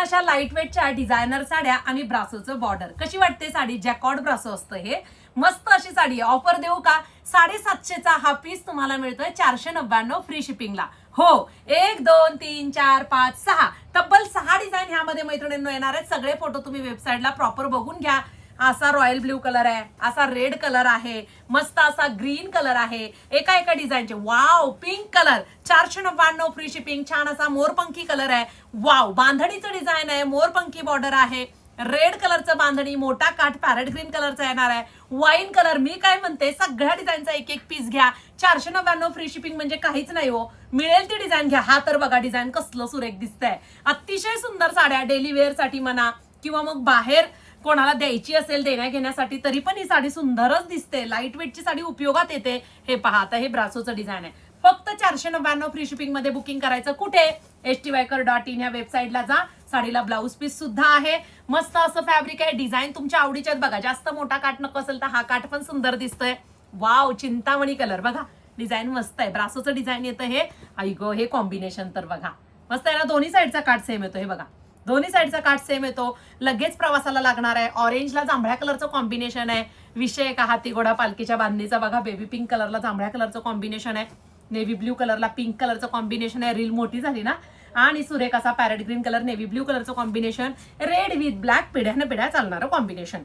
अशा light वेटच्या designer साड्या आणि ब्रासोचं बॉर्डर. कशी वाटते साडी? जॅकॉर्ड ब्रासो असतं हे. मस्त अशी साडी आहे. ऑफर देऊ का? 750चा हा पीस तुम्हाला मिळतोय 499 फ्री शिपिंगला. हो, 1 2 3 4 5 6 तब्बल 6 डिझाईन ह्यामध्ये मैत्रिणींनो येणार आहेत. सगळे फोटो तुम्ही वेबसाईटला प्रॉपर बघून घ्या. असा रॉयल ब्ल्यू कलर आहे, असा रेड कलर आहे, मस्त असा ग्रीन कलर आहे, एका एका डिझाईनचे. Wow, pink colour 499 free shipping. छान असा मोरपंखी कलर आहे. वाव, बांधणीचं डिझाईन आहे, मोरपंखी बॉर्डर आहे, रेड कलरचं बांधणी, मोठा काठ पॅरेट ग्रीन कलरचा येणार आहे, वाईन कलर. मी काय म्हणते, सगळ्या डिझाईनचा एक एक पीस घ्या. 499 फ्री शिपिंग म्हणजे काहीच नाही हो. मिळेल ती डिझाईन घ्या. हा तर बघा डिझाईन कसलं सुरेख दिसतंय. अतिशय सुंदर साड्या डेली वेअर साठी म्हणा किंवा मग बाहेर कोणाला द्यायची असेल देण्या घेण्यासाठी तरी पण ही साडी सुंदरच दिसते. लाईट वेटची साडी उपयोगात येते. हे पहा, आता हे ब्रासोचं डिझाईन आहे. फक्त 499 फ्री शिपिंग मध्ये बुकिंग करायचं. कुठे? styvaikar.in ह्या वेबसाईटला जा. साडीला ब्लाऊज पीस सुद्धा आहे. मस्त असं फॅब्रिक आहे. डिझाईन तुमच्या आवडीच्यात बघा. जास्त मोठा काठ नको असेल तर हा काठ पण सुंदर दिसतोय. वाव, चिंतामणी कलर बघा. डिझाईन मस्त आहे. ब्रासोचं डिझाईन येतं हे. ऐगो, हे कॉम्बिनेशन तर बघा मस्त आहे ना. दोन्ही साईडचा काठ सेम येतो. हे बघा, दोन्ही साईडचा काठ सेम येतो. लगेच प्रवासाला लागणार आहे. ऑरेंजला जांभळ्या कलरचं कॉम्बिनेशन आहे. विषय का हाती घोडा पालखीच्या बांधणीचा बघा. बेबी पिंक कलरला जांभळ्या कलरचं कॉम्बिनेशन आहे. नेव्ही ब्ल्यू कलरला पिंक कलरचं कॉम्बिनेशन आहे. रील मोठी झाली ना. आणि सुरेख असा parrot green colour, navy blue कलरचं कॉम्बिनेशन, रेड विथ ब्लॅक, पिढ्यानं पिढ्या चालणारं कॉम्बिनेशन.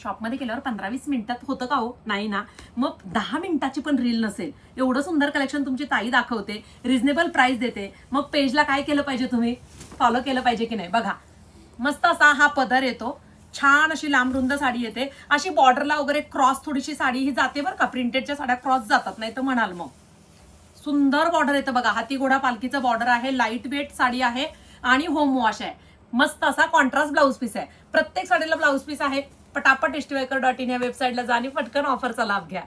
शॉपमध्ये केल्यावर 15-20 मिनिटात होतं का हो? नाही ना. मग 10 मिनिटाची पण रील नसेल. एवढं सुंदर कलेक्शन तुमची ताई दाखवते, रिझनेबल प्राइस देते. मग पेजला काय केलं पाहिजे? तुम्ही फॉलो केलं पाहिजे की नाही? बघा, मस्त असा हा पदर येतो. छान अशी लांब रुंद साडी येते. अशी बॉर्डरला वगैरे क्रॉस थोडीशी साडी ही जाते बरं का. प्रिंटेडच्या साड्या क्रॉस जातात, नाही तर म्हणाल मग. सुंदर बॉर्डर येतं बघा. हाती घोडा पालखीचं बॉर्डर आहे. लाईट वेट साडी आहे आणि होम वॉश आहे. मस्त असा कॉन्ट्रास्ट ब्लाऊज पीस आहे. प्रत्येक साडीला ब्लाऊज पीस आहे. पटापट styvaikar.in या वेबसाईटला जा आणि पटकन ऑफरचा लाभ घ्या.